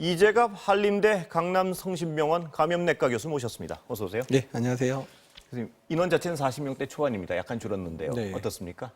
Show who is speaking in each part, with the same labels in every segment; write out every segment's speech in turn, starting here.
Speaker 1: 이재갑 한림대 강남성심병원 감염내과 교수 모셨습니다. 어서 오세요.
Speaker 2: 네, 안녕하세요.
Speaker 1: 교수님, 인원 자체는 40명대 초반입니다. 약간 줄었는데요.
Speaker 2: 네.
Speaker 1: 어떻습니까?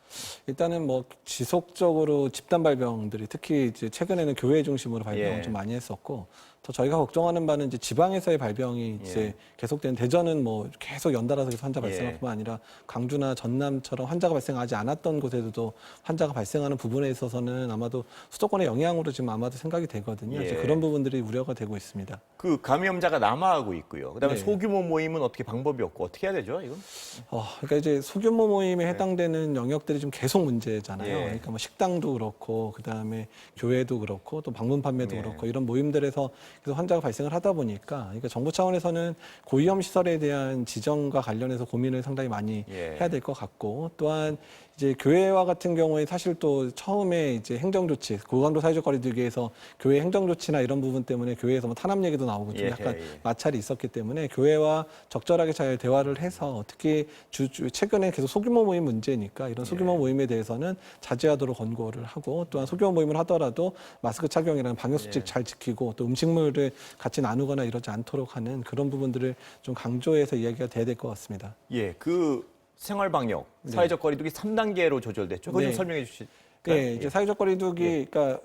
Speaker 2: 일단은 뭐 지속적으로 집단 발병들이 특히 이제 최근에는 교회 중심으로 발병을
Speaker 1: 예.
Speaker 2: 좀 많이 했었고, 더 저희가 걱정하는 바는 이제 지방에서의 발병이 이제 계속되는 대전은 뭐 계속 연달아서 계속 환자 발생할 뿐만 아니라 강주나 전남처럼 환자가 발생하지 않았던 곳에서도 환자가 발생하는 부분에 있어서는 아마도 수도권의 영향으로 지금 아마도 생각이 되거든요.
Speaker 1: 예.
Speaker 2: 이제 그런 부분들이 우려가 되고 있습니다.
Speaker 1: 그 감염자가 남아하고 있고요. 그다음에
Speaker 2: 네.
Speaker 1: 소규모 모임은 어떻게 방법이 없고 어떻게 해야 되죠? 이건?
Speaker 2: 그러니까 이제 소규모 모임에 해당되는 영역들이 좀 계속 문제잖아요.
Speaker 1: 예.
Speaker 2: 그러니까 뭐 식당도 그렇고, 그 다음에 교회도 그렇고, 또 방문 판매도
Speaker 1: 예.
Speaker 2: 그렇고, 이런 모임들에서 계속 환자가 발생을 하다 보니까, 그러니까 정부 차원에서는 고위험 시설에 대한 지정과 관련해서 고민을 상당히 많이
Speaker 1: 예.
Speaker 2: 해야 될 것 같고, 또한 이제 교회와 같은 경우에 사실 또 처음에 이제 행정조치, 고강도 사회적 거리두기에서 교회 행정조치나 이런 부분 때문에 교회에서 뭐 탄압 얘기도 나오고 좀 약간 마찰이 있었기 때문에 교회와 적절하게 잘 대화를 해서 특히 최근에 계속 소규모 모임 문제니까 이런 소규모 모임에 대해서는 자제하도록 권고를 하고, 또한 소규모 모임을 하더라도 마스크 착용이라는 방역수칙 잘 지키고 또 음식물을 같이 나누거나 이러지 않도록 하는 그런 부분들을 좀 강조해서 이야기가 돼야 될 것 같습니다.
Speaker 1: 예, 그 생활방역, 사회적 거리두기 3단계로 조절됐죠. 그거 좀
Speaker 2: 네.
Speaker 1: 설명해 주실까요?
Speaker 2: 네, 이제 사회적 거리두기, 그러니까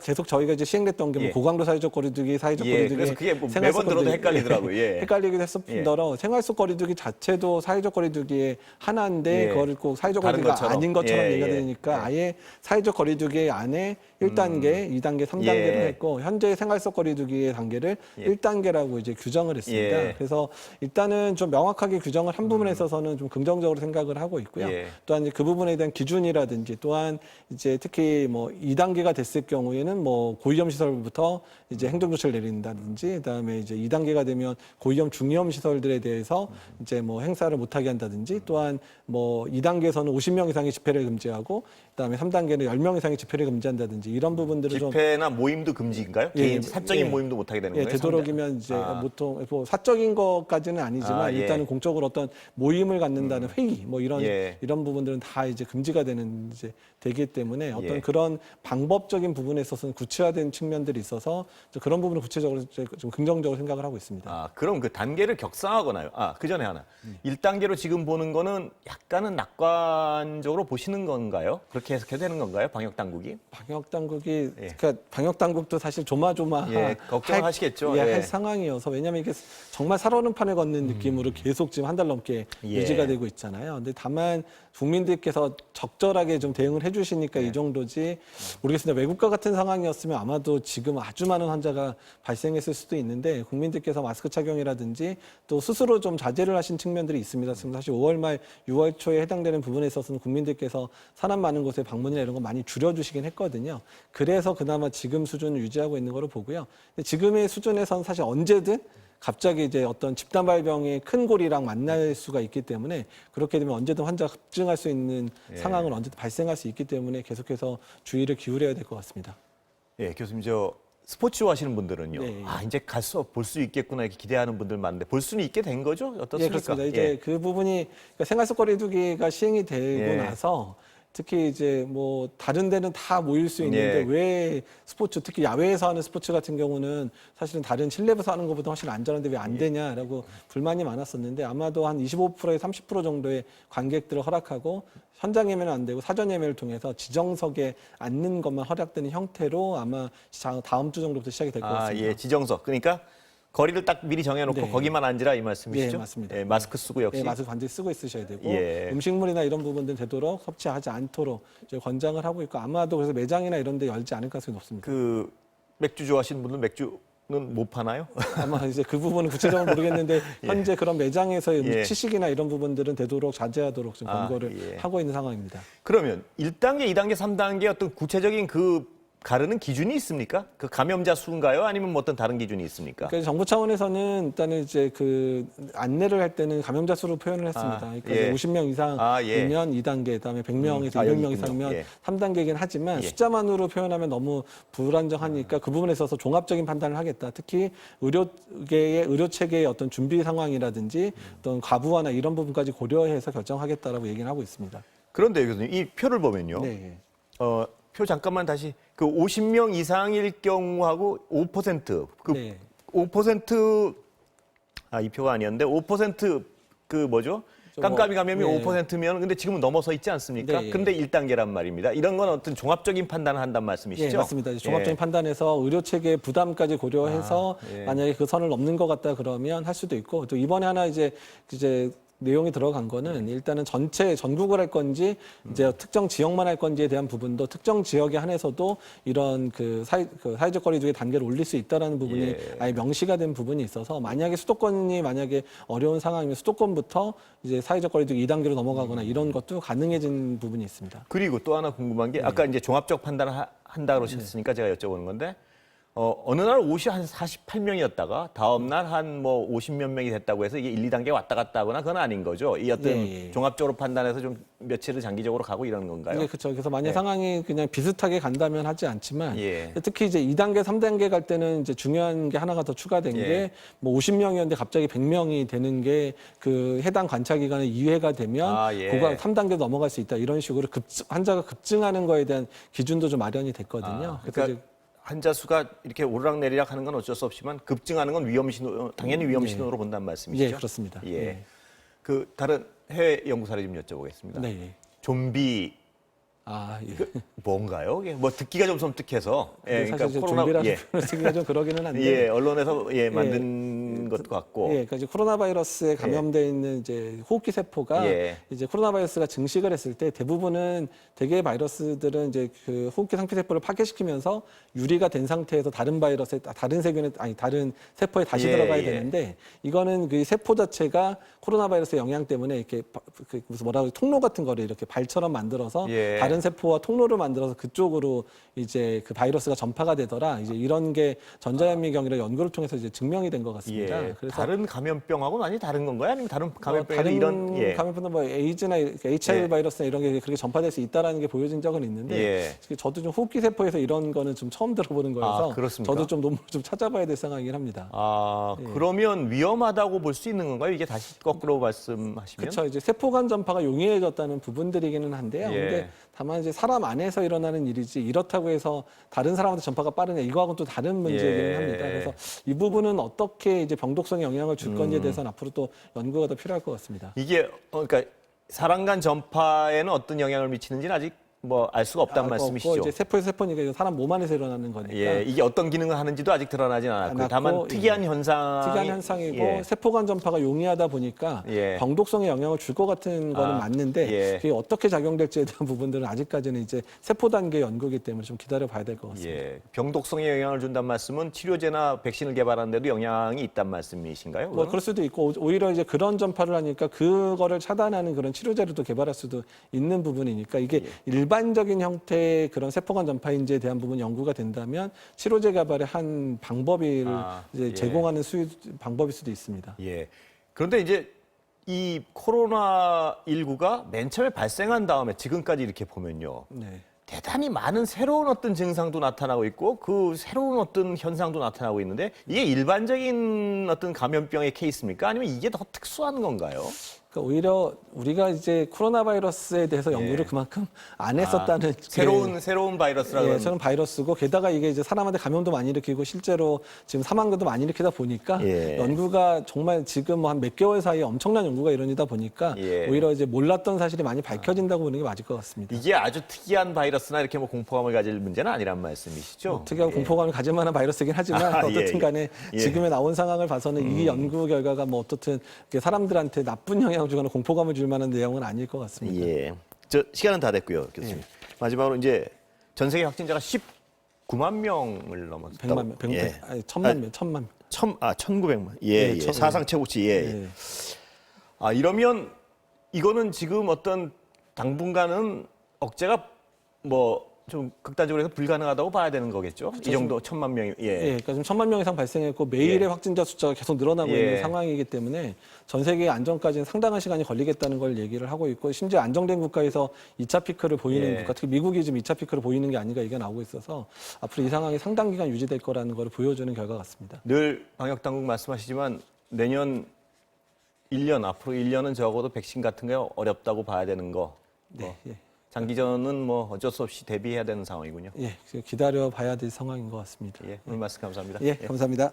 Speaker 2: 계속 저희가 이제 시행됐던 게 뭐 고강도 사회적 거리두기, 사회적 거리두기,
Speaker 1: 그래서 그게 뭐
Speaker 2: 생활 속
Speaker 1: 매번 들어도
Speaker 2: 거리두기,
Speaker 1: 헷갈리더라고요. 예.
Speaker 2: 헷갈리기도 했을 뿐더러 생활 속 거리두기 자체도 사회적 거리두기의 하나인데 그거를 꼭 사회적
Speaker 1: 다른
Speaker 2: 거리두기가
Speaker 1: 것처럼.
Speaker 2: 아닌 것처럼 얘기가 되니까 아예 사회적 거리두기 안에 1단계, 2단계, 3단계로 했고 현재 생활 속 거리두기의 단계를 1단계라고 이제 규정을 했습니다. 그래서 일단은 좀 명확하게 규정을 한 부분에 있어서는 좀 긍정적으로 생각을 하고 있고요. 또한 이제 그 부분에 대한 기준이라든지 또한 이제 특히 뭐 2단계가 됐을 경우에는 뭐 고위험 시설부터 이제 행정조치를 내린다든지, 그다음에 이제 2단계가 되면 고위험 중위험 시설들에 대해서 이제 뭐 행사를 못하게 한다든지, 또한 뭐 2단계에서는 50명 이상의 집회를 금지하고, 그다음에 3단계는 10명 이상의 집회를 금지한다든지 이런 부분들을 좀
Speaker 1: 집회나 모임도 금지인가요? 개인 사적인 모임도 못하게 되는 거예요?
Speaker 2: 되도록이면 이제 보통 뭐 사적인 것까지는 아니지만 일단은 공적으로 어떤 모임을 갖는다는 회의 뭐 이런 부분들은 다 이제 금지가 되는 이제 되기 때문에 어떤 그런 방법적인 부분에 있어서는 구체화된 측면들이 있어서 그런 부분을 구체적으로 좀 긍정적으로 생각을 하고 있습니다.
Speaker 1: 그럼 그 단계를 격상하거나요. 그 전에 하나. 1단계로 지금 보는 거는 약간은 낙관적으로 보시는 건가요? 그렇게 해석해도 되는 건가요? 방역 당국이?
Speaker 2: 방역 당국이 그러니까 방역 당국도 사실 조마조마
Speaker 1: 걱정하시겠죠.
Speaker 2: 할 상황이어서, 왜냐하면 이게 정말 살얼음판을 걷는 느낌으로 계속 지금 한 달 넘게 유지가 되고 있잖아요. 근데 다만 국민들께서 적절하게 좀 대응을 해주시니까 이 정도지 모르겠습니다. 외국과 같은 상황이었으면 아마도 지금 아주 많은 환자가 발생했을 수도 있는데 국민들께서 마스크 착용이라든지 또 스스로 좀 자제를 하신 측면들이 있습니다. 지금 사실 5월 말 6월 초에 해당되는 부분에 있어서는 국민들께서 사람 많은 곳에 방문이나 이런 거 많이 줄여주시긴 했거든요. 그래서 그나마 지금 수준을 유지하고 있는 거로 보고요. 근데 지금의 수준에서는 사실 언제든 갑자기 이제 어떤 집단 발병의 큰 고리랑 만날 수가 있기 때문에, 그렇게 되면 언제든 환자가 급증할 수 있는 상황은 언제든 발생할 수 있기 때문에 계속해서 주의를 기울여야 될 것 같습니다.
Speaker 1: 교수님, 스포츠 하시는 분들은요. 이제 가서 볼 수 있겠구나 이렇게 기대하는 분들 많은데 볼 수는 있게 된 거죠? 어떻습니까?
Speaker 2: 그렇습니다. 이제 그 부분이 그러니까 생활 속 거리두기가 시행이 되고 나서 특히 이제 뭐 다른 데는 다 모일 수 있는데 왜 스포츠, 특히 야외에서 하는 스포츠 같은 경우는 사실은 다른 실내에서 하는 것보다 훨씬 안전한데 왜 안 되냐라고 불만이 많았었는데, 아마도 한 25%에서 30% 정도의 관객들을 허락하고 현장 예매는 안 되고 사전 예매를 통해서 지정석에 앉는 것만 허락되는 형태로 아마 다음 주 정도부터 시작이 될 것 같습니다.
Speaker 1: 지정석. 그러니까 거리를 딱 미리 정해놓고 거기만 앉으라 이 말씀이시죠?
Speaker 2: 맞습니다.
Speaker 1: 마스크 쓰고 역시.
Speaker 2: 마스크 반드시 쓰고 있으셔야 되고 음식물이나 이런 부분들 되도록 섭취하지 않도록 저희 권장을 하고 있고, 아마도 그래서 매장이나 이런 데 열지 않을 가능성이 높습니다.
Speaker 1: 그 맥주 좋아하시는 분들 맥주는 못 파나요?
Speaker 2: 아마 이제 그 부분은 구체적으로 모르겠는데 현재 그런 매장에서의 치식이나 이런 부분들은 되도록 자제하도록 좀 권고를 하고 있는 상황입니다.
Speaker 1: 그러면 1단계, 2단계, 3단계 어떤 구체적인 그 가르는 기준이 있습니까? 그 감염자 수인가요? 아니면 뭐 어떤 다른 기준이 있습니까?
Speaker 2: 그러니까 정부 차원에서는 일단은 이제 그 안내를 할 때는 감염자 수로 표현을 했습니다. 그러니까 50명 이상이면 2단계, 그다음에 100명에서 200명 이상이면 3단계이긴 하지만 숫자만으로 표현하면 너무 불안정하니까 그 부분에 있어서 종합적인 판단을 하겠다. 특히 의료계의 의료 체계의 어떤 준비 상황이라든지 어떤 과부하나 이런 부분까지 고려해서 결정하겠다라고 얘기를 하고 있습니다.
Speaker 1: 그런데 교수님, 이 표를 보면요. 표 잠깐만 다시 그 50명 이상일 경우하고 5%, 그
Speaker 2: 네.
Speaker 1: 5%, 이 표가 아니었는데 5%그 뭐죠? 깜깜이 감염이
Speaker 2: 네.
Speaker 1: 5%면 근데 지금은 넘어서 있지 않습니까?
Speaker 2: 네.
Speaker 1: 근데 1단계란 말입니다. 이런 건 어떤 종합적인 판단을 한단 말씀이시죠?
Speaker 2: 예, 맞습니다. 종합적인
Speaker 1: 예.
Speaker 2: 판단에서 의료 체계 부담까지 고려해서
Speaker 1: 예.
Speaker 2: 만약에 그 선을 넘는 것 같다 그러면 할 수도 있고 또 이번에 하나 이제 내용이 들어간 거는 일단은 전체 전국을 할 건지 이제 특정 지역만 할 건지에 대한 부분도 특정 지역에 한해서도 이런 사회적 거리두기 단계를 올릴 수 있다라는 부분이
Speaker 1: 예.
Speaker 2: 아예 명시가 된 부분이 있어서 만약에 수도권이 만약에 어려운 상황이면 수도권부터 이제 사회적 거리두기 2단계로 넘어가거나 이런 것도 가능해진 부분이 있습니다.
Speaker 1: 그리고 또 하나 궁금한 게 아까 이제 종합적 판단을 한다 그러셨으니까 제가 여쭤보는 건데 어느 날 옷이 한 48명이었다가 다음 날 한 뭐 50몇 명이 됐다고 해서 이게 1, 2단계 왔다 갔다 하거나 그건 아닌 거죠. 이 어떤
Speaker 2: 예.
Speaker 1: 종합적으로 판단해서 좀 며칠을 장기적으로 가고 이러는 건가요?
Speaker 2: 네, 그렇죠. 그래서 만약
Speaker 1: 네.
Speaker 2: 상황이 그냥 비슷하게 간다면 하지 않지만
Speaker 1: 예.
Speaker 2: 특히 이제 2단계, 3단계 갈 때는 이제 중요한 게 하나가 더 추가된
Speaker 1: 예.
Speaker 2: 게 뭐 50명이었는데 갑자기 100명이 되는 게 그 해당 관찰 기간의 2회가 되면
Speaker 1: 예.
Speaker 2: 그거 3단계 넘어갈 수 있다. 이런 식으로 환자가 급증하는 거에 대한 기준도 좀 마련이 됐거든요. 그래서
Speaker 1: 그러니까 환자 수가 이렇게 오르락내리락 하는 건 어쩔 수 없지만 급증하는 건 위험 신호, 당연히 위험 신호로 본다는 말씀이시죠?
Speaker 2: 예, 그렇습니다.
Speaker 1: 예.
Speaker 2: 예.
Speaker 1: 그 다른 해외 연구 사례 좀 여쭤보겠습니다.
Speaker 2: 네.
Speaker 1: 좀비
Speaker 2: 예.
Speaker 1: 뭔가요? 이게 뭐 듣기가 좀 섬뜩해서.
Speaker 2: 근데 사실 이제 좀비라는
Speaker 1: 예.
Speaker 2: 표현을 쓰기가 좀 그러기는 한데.
Speaker 1: 예, 언론에서 만든 것 같고.
Speaker 2: 예, 그러니까 이제 코로나 바이러스에 감염돼 있는 이제 호흡기 세포가
Speaker 1: 예.
Speaker 2: 이제 코로나 바이러스가 증식을 했을 때 대부분은 대개의 바이러스들은 이제 그 호흡기 상피 세포를 파괴시키면서 유리가 된 상태에서 다른 바이러스에 다른 세균에 다른 세포에 다시
Speaker 1: 예,
Speaker 2: 들어가야
Speaker 1: 예.
Speaker 2: 되는데 이거는 그 세포 자체가 코로나 바이러스의 영향 때문에 이렇게 무슨 뭐라고 통로 같은 거를 이렇게 발처럼 만들어서
Speaker 1: 예.
Speaker 2: 다른 세포와 통로를 만들어서 그쪽으로 이제 그 바이러스가 전파가 되더라. 이제 이런 게 전자현미경이라 연구를 통해서 이제 증명이 된 것 같습니다.
Speaker 1: 예.
Speaker 2: 그래서
Speaker 1: 다른 감염병하고는 완전히 다른 건가요? 아니면 다른 감염병에도
Speaker 2: 다른
Speaker 1: 이런
Speaker 2: 감염병은 뭐 에이즈나 HIV
Speaker 1: 예.
Speaker 2: 바이러스나 이런 게 그렇게 전파될 수 있다라는 게 보여진 적은 있는데 저도 좀 호흡기 세포에서 이런 거는 좀 처음 들어보는 거여서
Speaker 1: 그렇습니까?
Speaker 2: 저도 좀 논문을 좀 찾아봐야 될 상황이긴 합니다.
Speaker 1: 그러면 위험하다고 볼 수 있는 건가요? 이게 다시 거꾸로 말씀하시면?
Speaker 2: 그렇죠. 이제 세포 간 전파가 용이해졌다는 부분들이기는 한데요.
Speaker 1: 예.
Speaker 2: 근데 다만 이제 사람 안에서 일어나는 일이지 이렇다고 해서 다른 사람한테 전파가 빠르냐 이거하고는 또 다른 문제이기는
Speaker 1: 예.
Speaker 2: 합니다. 그래서 이 부분은 어떻게 이제 병독성에 영향을 줄 건지에 대해서는 앞으로 또 연구가 더 필요할 것 같습니다.
Speaker 1: 이게 그러니까 사람 간 전파에는 어떤 영향을 미치는지는 아직 뭐 알 수가 없다는
Speaker 2: 알 거
Speaker 1: 말씀이시죠?
Speaker 2: 없고 이제 세포에서 세포니까 이거 사람 몸 안에서 일어나는 거니까.
Speaker 1: 예, 이게 어떤 기능을 하는지도 아직 드러나진 않았고 다만 특이한
Speaker 2: 현상이고
Speaker 1: 예.
Speaker 2: 세포 간 전파가 용이하다 보니까
Speaker 1: 예.
Speaker 2: 병독성에 영향을 줄 것 같은 거는 맞는데
Speaker 1: 예.
Speaker 2: 그게 어떻게 작용될지에 대한 부분들은 아직까지는 이제 세포 단계 연구이기 때문에 좀 기다려 봐야 될 것 같습니다.
Speaker 1: 예, 병독성에 영향을 준다는 말씀은 치료제나 백신을 개발하는 데도 영향이 있다는 말씀이신가요?
Speaker 2: 뭐 그럴 수도 있고 오히려 이제 그런 전파를 하니까 그거를 차단하는 그런 치료제를 또 개발할 수도 있는 부분이니까 이게 일반적인 형태의 그런 세포 간 전파인지에 대한 부분 연구가 된다면 치료제 개발의 한 방법을 이제 제공하는 방법일 수도 있습니다.
Speaker 1: 예. 그런데 이제 이 코로나19가 맨 처음에 발생한 다음에 지금까지 이렇게 보면요.
Speaker 2: 네.
Speaker 1: 대단히 많은 새로운 어떤 증상도 나타나고 있고 그 새로운 어떤 현상도 나타나고 있는데 이게 일반적인 어떤 감염병의 케이스입니까? 아니면 이게 더 특수한 건가요?
Speaker 2: 그러니까 오히려 우리가 이제 코로나 바이러스에 대해서 연구를 그만큼 안 했었다는
Speaker 1: 새로운 바이러스라는
Speaker 2: 새로운 바이러스고 게다가 이게 이제 사람한테 감염도 많이 일으키고 실제로 지금 사망도 많이 일으키다 보니까 연구가 정말 지금 뭐 한 몇 개월 사이에 엄청난 연구가 이루어지다 보니까 오히려 이제 몰랐던 사실이 많이 밝혀진다고 보는 게 맞을 것 같습니다.
Speaker 1: 이게 아주 특이한 바이러스나 이렇게 뭐 공포감을 가질 문제는 아니란 말씀이시죠?
Speaker 2: 특이하고 공포감을 가질 만한 바이러스이긴 하지만 어떻든 간에 지금의 나온 상황을 봐서는 이 연구 결과가 뭐 어떻든 사람들한테 나쁜 영향을 주거나 공포감을 줄 만한 내용은 아닐 것 같습니다.
Speaker 1: 예. 시간은 다 됐고요, 교수님. 마지막으로 이제 전 세계 확진자가 19만 명을 넘었다고.
Speaker 2: 100만 명, 아니, 1000만 명, 1000만 명.
Speaker 1: 1900만. 예, 예. 사상 최고치. 예. 이러면 이거는 지금 어떤 당분간은 억제가 뭐 좀 극단적으로 해서 불가능하다고 봐야 되는 거겠죠?
Speaker 2: 그렇죠.
Speaker 1: 이 정도 1000만 명이.
Speaker 2: 그러니까 지금 1000만 명 이상 발생했고 매일의 확진자 숫자가 계속 늘어나고 있는 상황이기 때문에 전 세계의 안정까지는 상당한 시간이 걸리겠다는 걸 얘기를 하고 있고 심지어 안정된 국가에서 2차 피크를 보이는 국가, 특히 미국이 지금 2차 피크를 보이는 게 아닌가 얘기가 나오고 있어서 앞으로 이 상황이 상당 기간 유지될 거라는 걸 보여주는 결과 같습니다.
Speaker 1: 늘 방역당국 말씀하시지만 내년 1년, 앞으로 1년은 적어도 백신 같은 게 어렵다고 봐야 되는 거.
Speaker 2: 네.
Speaker 1: 장기전은 뭐 어쩔 수 없이 대비해야 되는 상황이군요.
Speaker 2: 예, 기다려 봐야 될 상황인 것 같습니다.
Speaker 1: 예, 오늘 말씀 감사합니다.
Speaker 2: 예, 감사합니다.